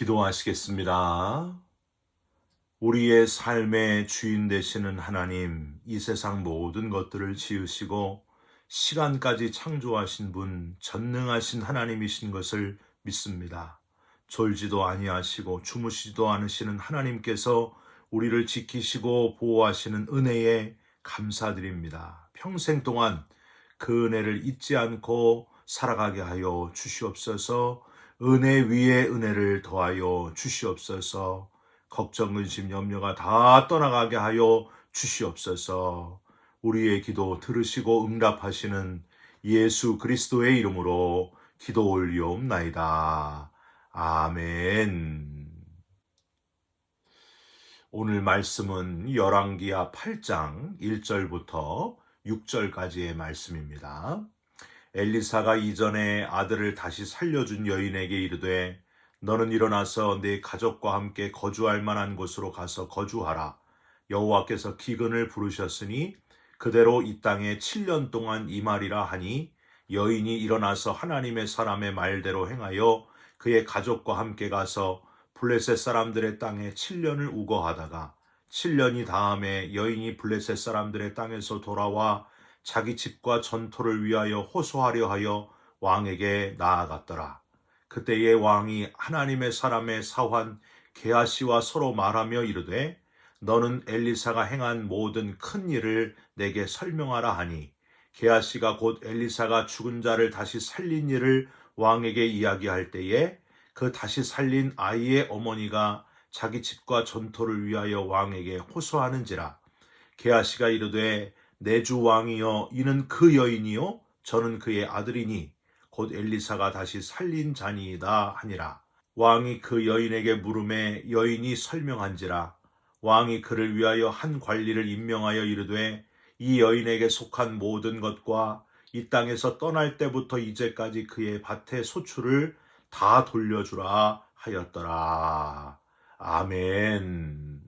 기도하시겠습니다. 우리의 삶의 주인 되시는 하나님, 이 세상 모든 것들을 지으시고 시간까지 창조하신 분, 전능하신 하나님이신 것을 믿습니다. 졸지도 아니하시고 주무시지도 않으시는 하나님께서 우리를 지키시고 보호하시는 은혜에 감사드립니다. 평생 동안 그 은혜를 잊지 않고 살아가게 하여 주시옵소서. 은혜 위에 은혜를 더하여 주시옵소서. 걱정, 근심, 염려가 다 떠나가게 하여 주시옵소서. 우리의 기도 들으시고 응답하시는 예수 그리스도의 이름으로 기도 올리옵나이다. 아멘. 오늘 말씀은 열왕기하 8장 1절부터 6절까지의 말씀입니다. 엘리사가 이전에 아들을 다시 살려준 여인에게 이르되 너는 일어나서 네 가족과 함께 거주할 만한 곳으로 가서 거주하라. 여호와께서 기근을 부르셨으니 그대로 이 땅에 7년 동안 임하리라 하니 여인이 일어나서 하나님의 사람의 말대로 행하여 그의 가족과 함께 가서 블레셋 사람들의 땅에 7년을 우거하다가 7년이 다음에 여인이 블레셋 사람들의 땅에서 돌아와 자기 집과 전토를 위하여 호소하려 하여 왕에게 나아갔더라. 그때에 왕이 하나님의 사람의 사환 게하시와 서로 말하며 이르되 너는 엘리사가 행한 모든 큰 일을 내게 설명하라 하니 게하시가 곧 엘리사가 죽은 자를 다시 살린 일을 왕에게 이야기할 때에 그 다시 살린 아이의 어머니가 자기 집과 전토를 위하여 왕에게 호소하는지라. 게하시가 이르되 내 주 왕이여 이는 그 여인이요 저는 그의 아들이니 곧 엘리사가 다시 살린 자니이다 하니라. 왕이 그 여인에게 물음에 여인이 설명한지라. 왕이 그를 위하여 한 관리를 임명하여 이르되 이 여인에게 속한 모든 것과 이 땅에서 떠날 때부터 이제까지 그의 밭의 소출을 다 돌려주라 하였더라. 아멘.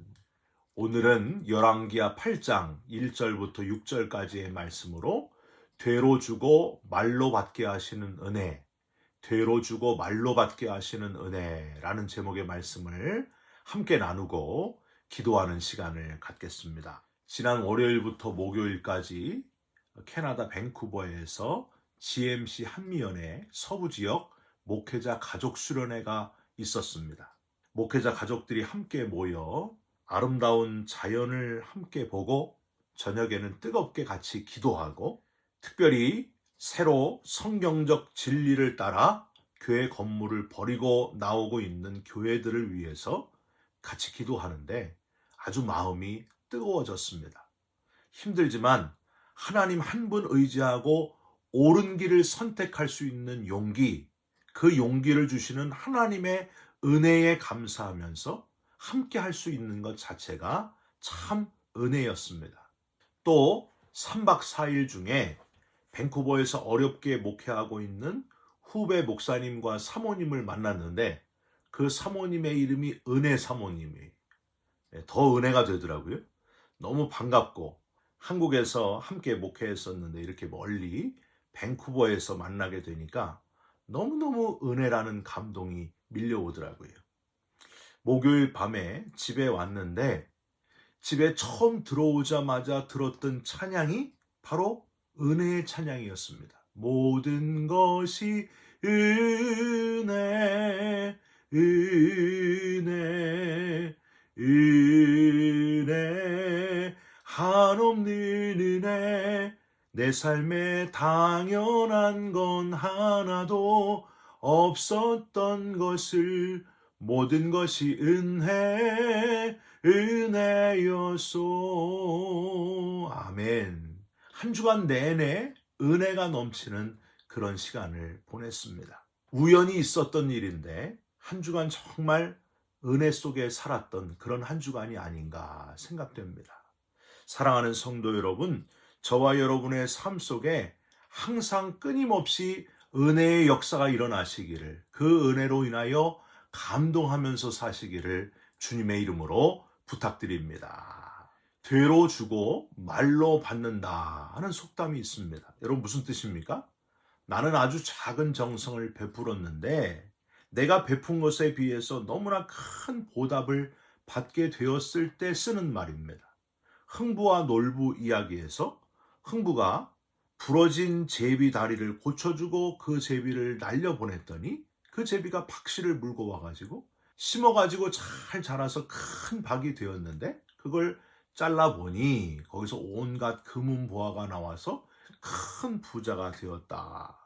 오늘은 열왕기하 8장 1절부터 6절까지의 말씀으로 되로 주고 말로 받게 하시는 은혜, 되로 주고 말로 받게 하시는 은혜라는 제목의 말씀을 함께 나누고 기도하는 시간을 갖겠습니다. 지난 월요일부터 목요일까지 캐나다 밴쿠버에서 GMC 한미연의 서부지역 목회자 가족 수련회가 있었습니다. 목회자 가족들이 함께 모여 아름다운 자연을 함께 보고 저녁에는 뜨겁게 같이 기도하고 특별히 새로 성경적 진리를 따라 교회 건물을 버리고 나오고 있는 교회들을 위해서 같이 기도하는데 아주 마음이 뜨거워졌습니다. 힘들지만 하나님 한 분 의지하고 옳은 길을 선택할 수 있는 용기, 그 용기를 주시는 하나님의 은혜에 감사하면서 함께 할 수 있는 것 자체가 참 은혜였습니다. 또 3박 4일 중에 밴쿠버에서 어렵게 목회하고 있는 후배 목사님과 사모님을 만났는데 그 사모님의 이름이 은혜 사모님이 더 은혜가 되더라고요. 너무 반갑고 한국에서 함께 목회했었는데 이렇게 멀리 밴쿠버에서 만나게 되니까 너무너무 은혜라는 감동이 밀려오더라고요. 목요일 밤에 집에 왔는데 집에 처음 들어오자마자 들었던 찬양이 바로 은혜의 찬양이었습니다. 모든 것이 은혜, 은혜, 은혜, 한없는 은혜, 내 삶에 당연한 건 하나도 없었던 것을 모든 것이 은혜, 은혜였소. 아멘. 한 주간 내내 은혜가 넘치는 그런 시간을 보냈습니다. 우연히 있었던 일인데 한 주간 정말 은혜 속에 살았던 그런 한 주간이 아닌가 생각됩니다. 사랑하는 성도 여러분, 저와 여러분의 삶 속에 항상 끊임없이 은혜의 역사가 일어나시기를, 그 은혜로 인하여 감동하면서 사시기를 주님의 이름으로 부탁드립니다. 되로 주고 말로 받는다 하는 속담이 있습니다. 여러분 무슨 뜻입니까? 나는 아주 작은 정성을 베풀었는데 내가 베푼 것에 비해서 너무나 큰 보답을 받게 되었을 때 쓰는 말입니다. 흥부와 놀부 이야기에서 흥부가 부러진 제비 다리를 고쳐주고 그 제비를 날려보냈더니 그 제비가 박씨를 물고 와가지고 심어가지고 잘 자라서 큰 박이 되었는데 그걸 잘라보니 거기서 온갖 금은보화가 나와서 큰 부자가 되었다.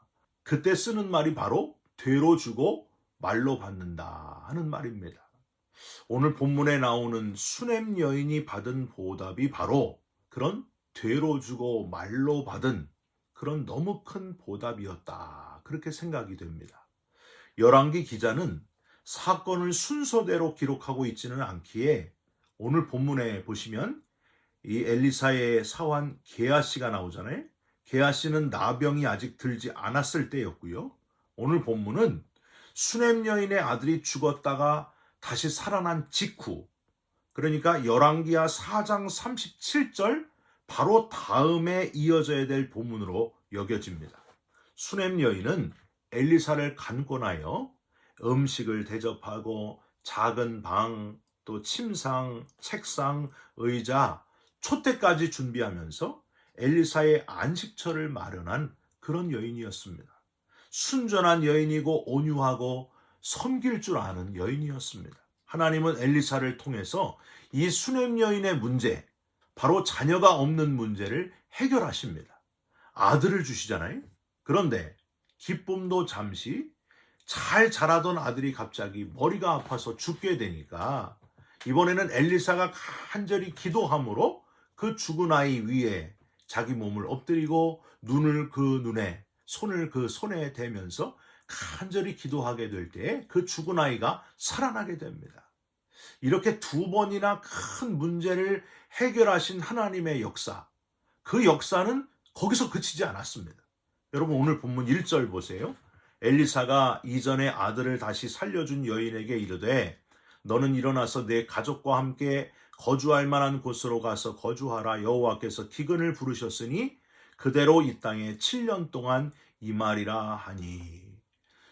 그때 쓰는 말이 바로 되로 주고 말로 받는다 하는 말입니다. 오늘 본문에 나오는 수냄 여인이 받은 보답이 바로 그런 되로 주고 말로 받은 그런 너무 큰 보답이었다. 그렇게 생각이 됩니다. 열왕기 기자는 사건을 순서대로 기록하고 있지는 않기에 오늘 본문에 보시면 이 엘리사의 사환 게하시가 나오잖아요. 게하시는 나병이 아직 들지 않았을 때였고요. 오늘 본문은 수냄 여인의 아들이 죽었다가 다시 살아난 직후, 그러니까 열왕기하 4장 37절 바로 다음에 이어져야 될 본문으로 여겨집니다. 수냄 여인은 엘리사를 간권하여 음식을 대접하고 작은 방, 또 침상, 책상, 의자, 촛대까지 준비하면서 엘리사의 안식처를 마련한 그런 여인이었습니다. 순전한 여인이고 온유하고 섬길 줄 아는 여인이었습니다. 하나님은 엘리사를 통해서 이 수냄 여인의 문제, 바로 자녀가 없는 문제를 해결하십니다. 아들을 주시잖아요. 그런데 기쁨도 잠시, 잘 자라던 아들이 갑자기 머리가 아파서 죽게 되니까 이번에는 엘리사가 간절히 기도함으로 그 죽은 아이 위에 자기 몸을 엎드리고 눈을 그 눈에, 손을 그 손에 대면서 간절히 기도하게 될 때 그 죽은 아이가 살아나게 됩니다. 이렇게 두 번이나 큰 문제를 해결하신 하나님의 역사, 그 역사는 거기서 그치지 않았습니다. 여러분 오늘 본문 1절 보세요. 엘리사가 이전에 아들을 다시 살려준 여인에게 이르되 너는 일어나서 내 가족과 함께 거주할 만한 곳으로 가서 거주하라. 여호와께서 기근을 부르셨으니 그대로 이 땅에 7년 동안 임하리라 하니.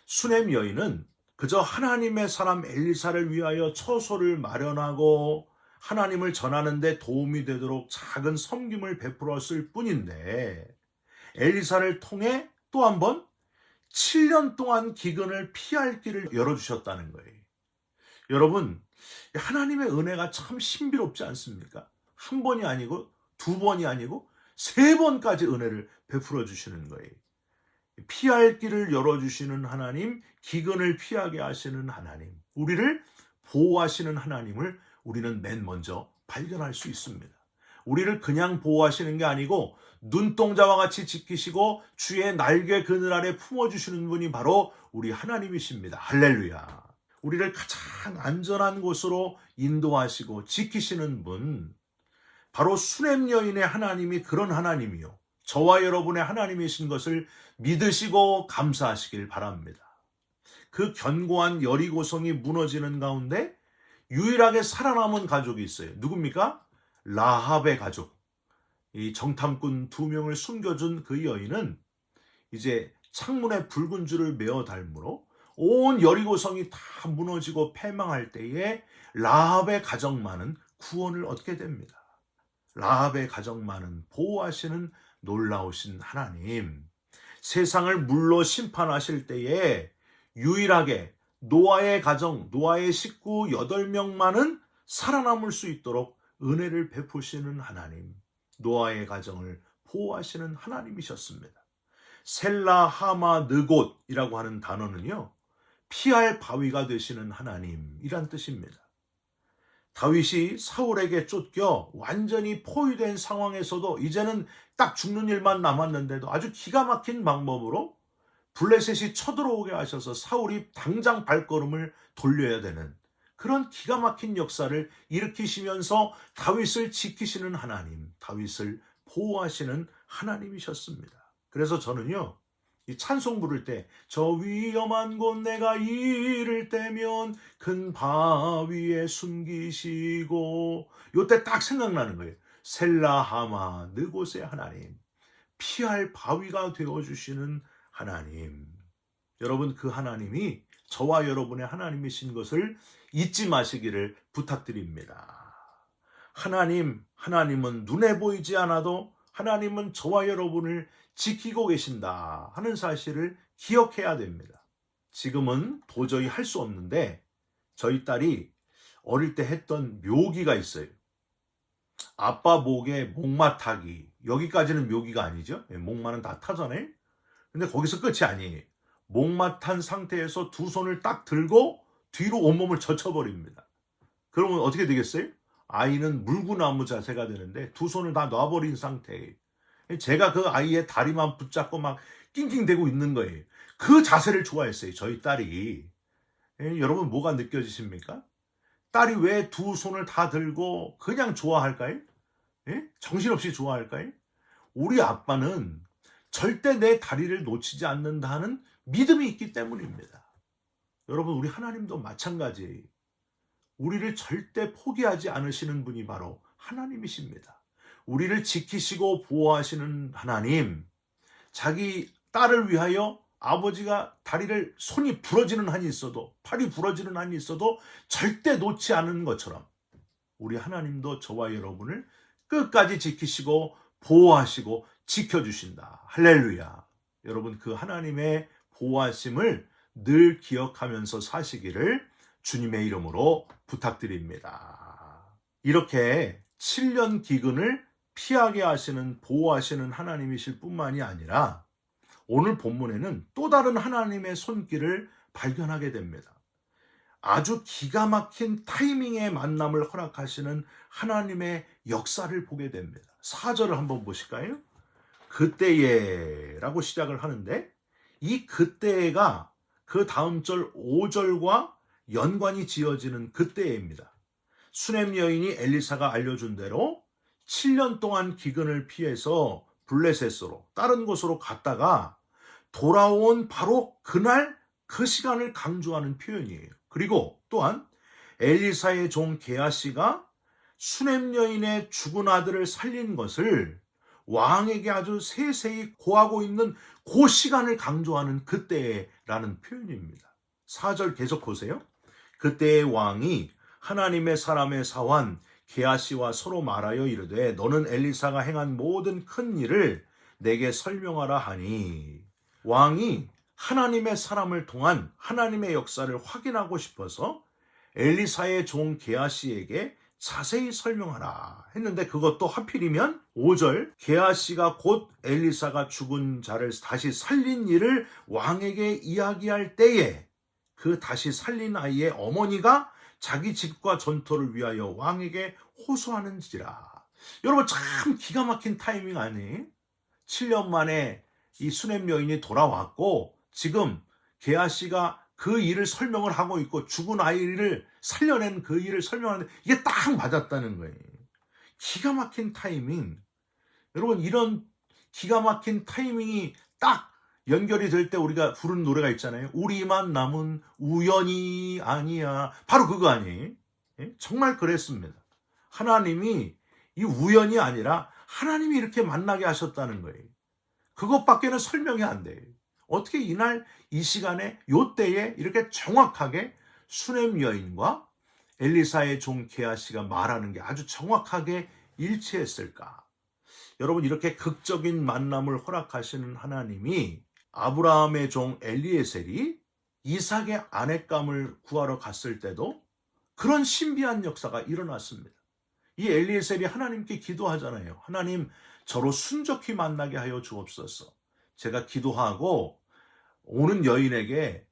수냄 여인은 그저 하나님의 사람 엘리사를 위하여 처소를 마련하고 하나님을 전하는 데 도움이 되도록 작은 섬김을 베풀었을 뿐인데 엘리사를 통해 또 한 번 7년 동안 기근을 피할 길을 열어주셨다는 거예요. 여러분, 하나님의 은혜가 참 신비롭지 않습니까? 한 번이 아니고 두 번이 아니고 세 번까지 은혜를 베풀어 주시는 거예요. 피할 길을 열어주시는 하나님, 기근을 피하게 하시는 하나님, 우리를 보호하시는 하나님을 우리는 맨 먼저 발견할 수 있습니다. 우리를 그냥 보호하시는 게 아니고 눈동자와 같이 지키시고 주의 날개 그늘 아래 품어주시는 분이 바로 우리 하나님이십니다. 할렐루야. 우리를 가장 안전한 곳으로 인도하시고 지키시는 분, 바로 수냄 여인의 하나님이 그런 하나님이요, 저와 여러분의 하나님이신 것을 믿으시고 감사하시길 바랍니다. 그 견고한 여리고성이 무너지는 가운데 유일하게 살아남은 가족이 있어요. 누굽니까? 라합의 가족. 이 정탐꾼 2명을 숨겨준 그 여인은 이제 창문에 붉은 줄을 메어 달므로 온 여리고성이 다 무너지고 패망할 때에 라합의 가정만은 구원을 얻게 됩니다. 라합의 가정만은 보호하시는 놀라우신 하나님, 세상을 물로 심판하실 때에 유일하게 노아의 가정, 노아의 식구 8명만은 살아남을 수 있도록 은혜를 베푸시는 하나님, 노아의 가정을 보호하시는 하나님이셨습니다. 셀라, 하마, 느곳이라고 하는 단어는요, 피할 바위가 되시는 하나님이란 뜻입니다. 다윗이 사울에게 쫓겨 완전히 포위된 상황에서도 이제는 딱 죽는 일만 남았는데도 아주 기가 막힌 방법으로 블레셋이 쳐들어오게 하셔서 사울이 당장 발걸음을 돌려야 되는 그런 기가 막힌 역사를 일으키시면서 다윗을 지키시는 하나님, 다윗을 보호하시는 하나님이셨습니다. 그래서 저는요, 이 찬송 부를 때 저 위험한 곳 내가 이를 때면 큰 바위에 숨기시고, 요때 딱 생각나는 거예요. 셀라하마 느곳의 하나님, 피할 바위가 되어주시는 하나님. 여러분, 그 하나님이 저와 여러분의 하나님이신 것을 잊지 마시기를 부탁드립니다. 하나님은 눈에 보이지 않아도 하나님은 저와 여러분을 지키고 계신다 하는 사실을 기억해야 됩니다. 지금은 도저히 할 수 없는데 저희 딸이 어릴 때 했던 묘기가 있어요. 아빠 목에 목마 타기. 여기까지는 묘기가 아니죠. 목마는 다 타잖아요. 근데 거기서 끝이 아니에요. 목마 탄 상태에서 두 손을 딱 들고 뒤로 온몸을 젖혀버립니다. 그러면 어떻게 되겠어요? 아이는 물구나무 자세가 되는데 두 손을 다 놔버린 상태예요. 제가 그 아이의 다리만 붙잡고 막 낑낑대고 있는 거예요. 그 자세를 좋아했어요. 저희 딸이. 여러분 뭐가 느껴지십니까? 딸이 왜 두 손을 다 들고 그냥 좋아할까요? 정신없이 좋아할까요? 우리 아빠는 절대 내 다리를 놓치지 않는다는 믿음이 있기 때문입니다. 여러분 우리 하나님도 마찬가지예요. 우리를 절대 포기하지 않으시는 분이 바로 하나님이십니다. 우리를 지키시고 보호하시는 하나님, 자기 딸을 위하여 아버지가 다리를 손이 부러지는 한이 있어도 팔이 부러지는 한이 있어도 절대 놓지 않은 것처럼 우리 하나님도 저와 여러분을 끝까지 지키시고 보호하시고 지켜주신다. 할렐루야. 여러분 그 하나님의 보호하심을 늘 기억하면서 사시기를 주님의 이름으로 부탁드립니다. 이렇게 7년 기근을 피하게 하시는 보호하시는 하나님이실 뿐만이 아니라 오늘 본문에는 또 다른 하나님의 손길을 발견하게 됩니다. 아주 기가 막힌 타이밍의 만남을 허락하시는 하나님의 역사를 보게 됩니다. 4절을 한번 보실까요? 그때에 라고 시작을 하는데 이 그때가 그 다음 절 5절과 연관이 지어지는 그때입니다. 수넴 여인이 엘리사가 알려준 대로 7년 동안 기근을 피해서 블레셋으로 다른 곳으로 갔다가 돌아온 바로 그날 그 시간을 강조하는 표현이에요. 그리고 또한 엘리사의 종 게하시가 수넴 여인의 죽은 아들을 살린 것을 왕에게 아주 세세히 고하고 있는 그 시간을 강조하는 그때라는 표현입니다. 4절 계속 보세요. 그때의 왕이 하나님의 사람의 사환 게하시와 서로 말하여 이르되 너는 엘리사가 행한 모든 큰 일을 내게 설명하라 하니 왕이 하나님의 사람을 통한 하나님의 역사를 확인하고 싶어서 엘리사의 종 게하시에게 자세히 설명하라 했는데 그것도 하필이면 5절 게하시가 곧 엘리사가 죽은 자를 다시 살린 일을 왕에게 이야기할 때에 그 다시 살린 아이의 어머니가 자기 집과 전토를 위하여 왕에게 호소하는지라. 여러분 참 기가 막힌 타이밍 아니에요? 7년 만에 이 수넴 여인이 돌아왔고 지금 게하시가 그 일을 설명을 하고 있고 죽은 아이를 살려낸 그 일을 설명하는데 이게 딱 맞았다는 거예요. 기가 막힌 타이밍. 여러분 이런 기가 막힌 타이밍이 딱 연결이 될 때 우리가 부르는 노래가 있잖아요. 우리만 남은 우연이 아니야. 바로 그거 아니에요? 정말 그랬습니다. 하나님이 이 우연이 아니라 하나님이 이렇게 만나게 하셨다는 거예요. 그것밖에는 설명이 안 돼요. 어떻게 이날 이 시간에 요때에 이렇게 정확하게 수넴 여인과 엘리사의 종 게하시가 말하는 게 아주 정확하게 일치했을까? 여러분 이렇게 극적인 만남을 허락하시는 하나님이 아브라함의 종 엘리에셀이 이삭의 아내감을 구하러 갔을 때도 그런 신비한 역사가 일어났습니다. 이 엘리에셀이 하나님께 기도하잖아요. 하나님 저로 순적히 만나게 하여 주옵소서. 제가 기도하고 오는 여인에게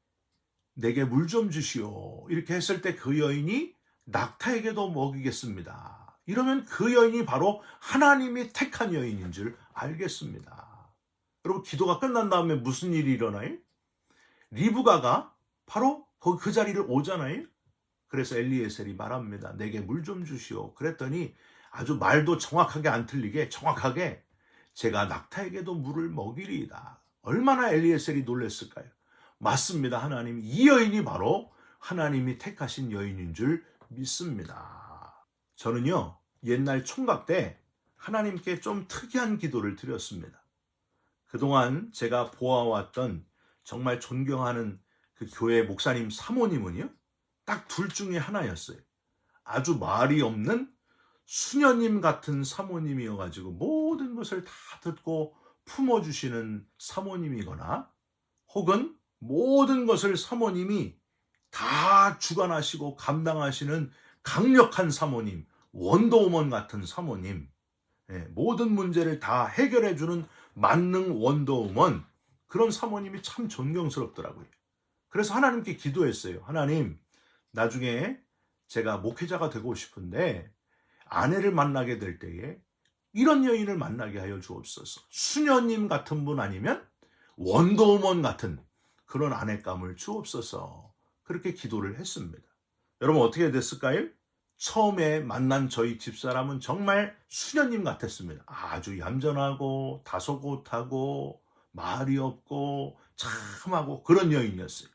내게 물 좀 주시오. 이렇게 했을 때 그 여인이 낙타에게도 먹이겠습니다. 이러면 그 여인이 바로 하나님이 택한 여인인 줄 알겠습니다. 여러분 기도가 끝난 다음에 무슨 일이 일어나요? 리브가가 바로 그 자리를 오잖아요. 그래서 엘리에셀이 말합니다. 내게 물 좀 주시오. 그랬더니 아주 말도 정확하게 안 틀리게 정확하게 제가 낙타에게도 물을 먹이리이다. 얼마나 엘리에셀이 놀랐을까요? 맞습니다. 하나님 이 여인이 바로 하나님이 택하신 여인인 줄 믿습니다. 저는요 옛날 총각 때 하나님께 좀 특이한 기도를 드렸습니다. 그동안 제가 보아왔던 정말 존경하는 그 교회 목사님 사모님은요, 딱 둘 중에 하나였어요. 아주 말이 없는 수녀님 같은 사모님이어가지고 모든 것을 다 듣고 품어주시는 사모님이거나, 혹은 모든 것을 사모님이 다 주관하시고 감당하시는 강력한 사모님, 원더우먼 같은 사모님, 모든 문제를 다 해결해주는 만능 원더우먼, 그런 사모님이 참 존경스럽더라고요. 그래서 하나님께 기도했어요. 하나님, 나중에 제가 목회자가 되고 싶은데 아내를 만나게 될 때에 이런 여인을 만나게 하여 주옵소서. 수녀님 같은 분 아니면 원더우먼 같은 그런 아내감을 주옵소서. 그렇게 기도를 했습니다. 여러분, 어떻게 됐을까요? 처음에 만난 저희 집사람은 정말 수녀님 같았습니다. 아주 얌전하고 다소곳하고 말이 없고 참하고 그런 여인이었어요.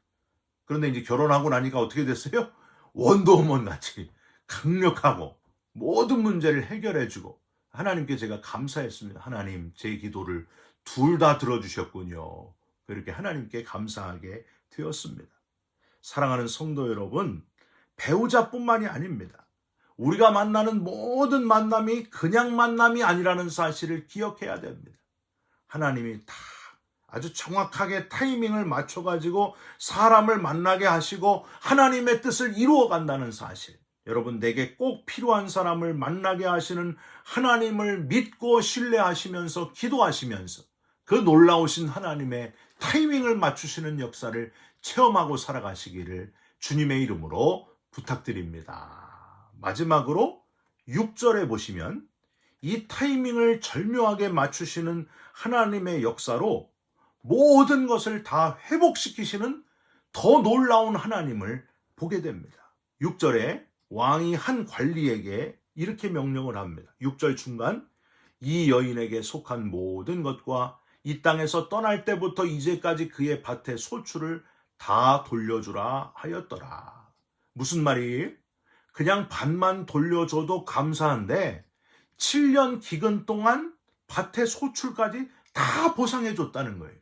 그런데 이제 결혼하고 나니까 어떻게 됐어요? 원더우먼 같이 강력하고 모든 문제를 해결해주고, 하나님께 제가 감사했습니다. 하나님, 제 기도를 둘 다 들어주셨군요. 그렇게 하나님께 감사하게 되었습니다. 사랑하는 성도 여러분, 배우자뿐만이 아닙니다. 우리가 만나는 모든 만남이 그냥 만남이 아니라는 사실을 기억해야 됩니다. 하나님이 다 아주 정확하게 타이밍을 맞춰가지고 사람을 만나게 하시고 하나님의 뜻을 이루어 간다는 사실. 여러분, 내게 꼭 필요한 사람을 만나게 하시는 하나님을 믿고 신뢰하시면서 기도하시면서 그 놀라우신 하나님의 타이밍을 맞추시는 역사를 체험하고 살아가시기를 주님의 이름으로 부탁드립니다. 마지막으로 6절에 보시면 이 타이밍을 절묘하게 맞추시는 하나님의 역사로 모든 것을 다 회복시키시는 더 놀라운 하나님을 보게 됩니다. 6절에 왕이 한 관리에게 이렇게 명령을 합니다. 6절 중간, 이 여인에게 속한 모든 것과 이 땅에서 떠날 때부터 이제까지 그의 밭의 소출을 다 돌려주라 하였더라. 무슨 말이에요? 그냥 밭만 돌려줘도 감사한데 7년 기근 동안 밭의 소출까지 다 보상해 줬다는 거예요.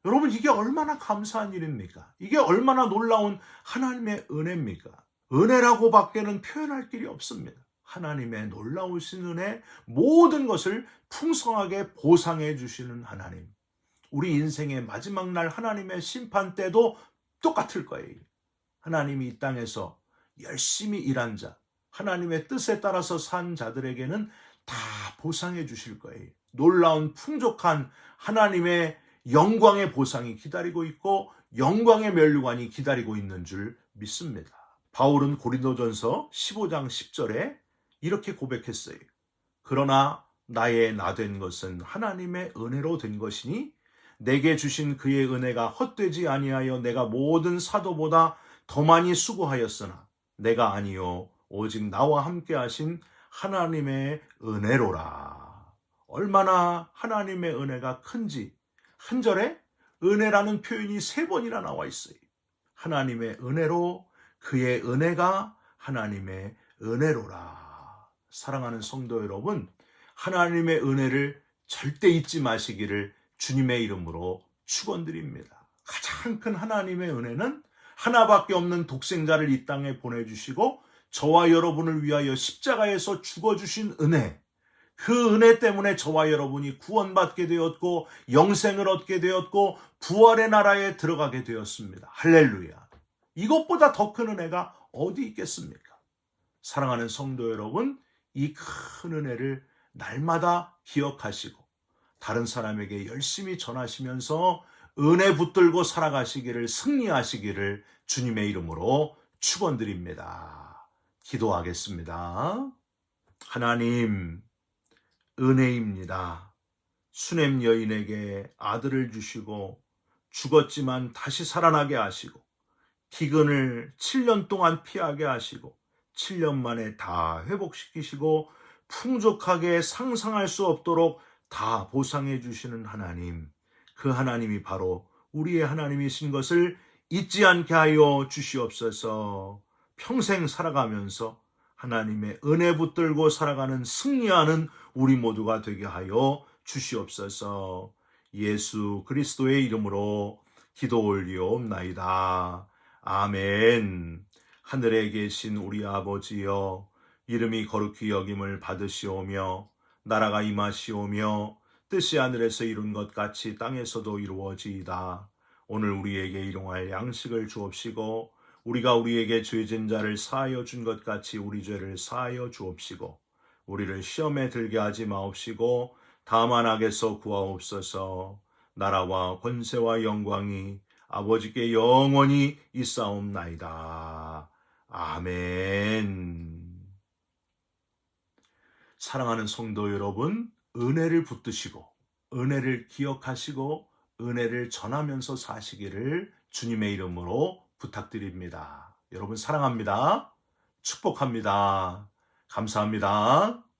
여러분, 이게 얼마나 감사한 일입니까? 이게 얼마나 놀라운 하나님의 은혜입니까? 은혜라고 밖에는 표현할 길이 없습니다. 하나님의 놀라우신 은혜, 모든 것을 풍성하게 보상해 주시는 하나님. 우리 인생의 마지막 날 하나님의 심판 때도 똑같을 거예요. 하나님이 이 땅에서 열심히 일한 자, 하나님의 뜻에 따라서 산 자들에게는 다 보상해 주실 거예요. 놀라운 풍족한 하나님의 영광의 보상이 기다리고 있고 영광의 면류관이 기다리고 있는 줄 믿습니다. 바울은 고린도전서 15장 10절에 이렇게 고백했어요. 그러나 나의 나된 것은 하나님의 은혜로 된 것이니 내게 주신 그의 은혜가 헛되지 아니하여 내가 모든 사도보다 더 많이 수고하였으나 내가 아니요 오직 나와 함께 하신 하나님의 은혜로라. 얼마나 하나님의 은혜가 큰지 한 절에 은혜라는 표현이 3번이나 나와 있어요. 하나님의 은혜로, 그의 은혜가 하나님의 은혜로라. 사랑하는 성도 여러분, 하나님의 은혜를 절대 잊지 마시기를 주님의 이름으로 축원드립니다. 가장 큰 하나님의 은혜는 하나밖에 없는 독생자를 이 땅에 보내주시고 저와 여러분을 위하여 십자가에서 죽어주신 은혜, 그 은혜 때문에 저와 여러분이 구원받게 되었고 영생을 얻게 되었고 부활의 나라에 들어가게 되었습니다. 할렐루야. 이것보다 더 큰 은혜가 어디 있겠습니까? 사랑하는 성도 여러분, 이 큰 은혜를 날마다 기억하시고 다른 사람에게 열심히 전하시면서 은혜 붙들고 살아가시기를, 승리하시기를 주님의 이름으로 축원드립니다. 기도하겠습니다. 하나님, 은혜입니다. 수넴 여인에게 아들을 주시고 죽었지만 다시 살아나게 하시고 기근을 7년 동안 피하게 하시고 7년 만에 다 회복시키시고 풍족하게 상상할 수 없도록 다 보상해 주시는 하나님, 그 하나님이 바로 우리의 하나님이신 것을 잊지 않게 하여 주시옵소서. 평생 살아가면서 하나님의 은혜 붙들고 살아가는, 승리하는 우리 모두가 되게 하여 주시옵소서. 예수 그리스도의 이름으로 기도 올리옵나이다. 아멘. 하늘에 계신 우리 아버지여, 이름이 거룩히 여김을 받으시오며 나라가 임하시오며 뜻이 하늘에서 이룬 것 같이 땅에서도 이루어지이다. 오늘 우리에게 일용할 양식을 주옵시고 우리가 우리에게 죄진 자를 사하여 준 것 같이 우리 죄를 사하여 주옵시고 우리를 시험에 들게 하지 마옵시고 다만 악에서 구하옵소서. 나라와 권세와 영광이 아버지께 영원히 있사옵나이다. 아멘. 사랑하는 성도 여러분, 은혜를 붙드시고 은혜를 기억하시고 은혜를 전하면서 사시기를 주님의 이름으로 부탁드립니다. 여러분 사랑합니다. 축복합니다. 감사합니다.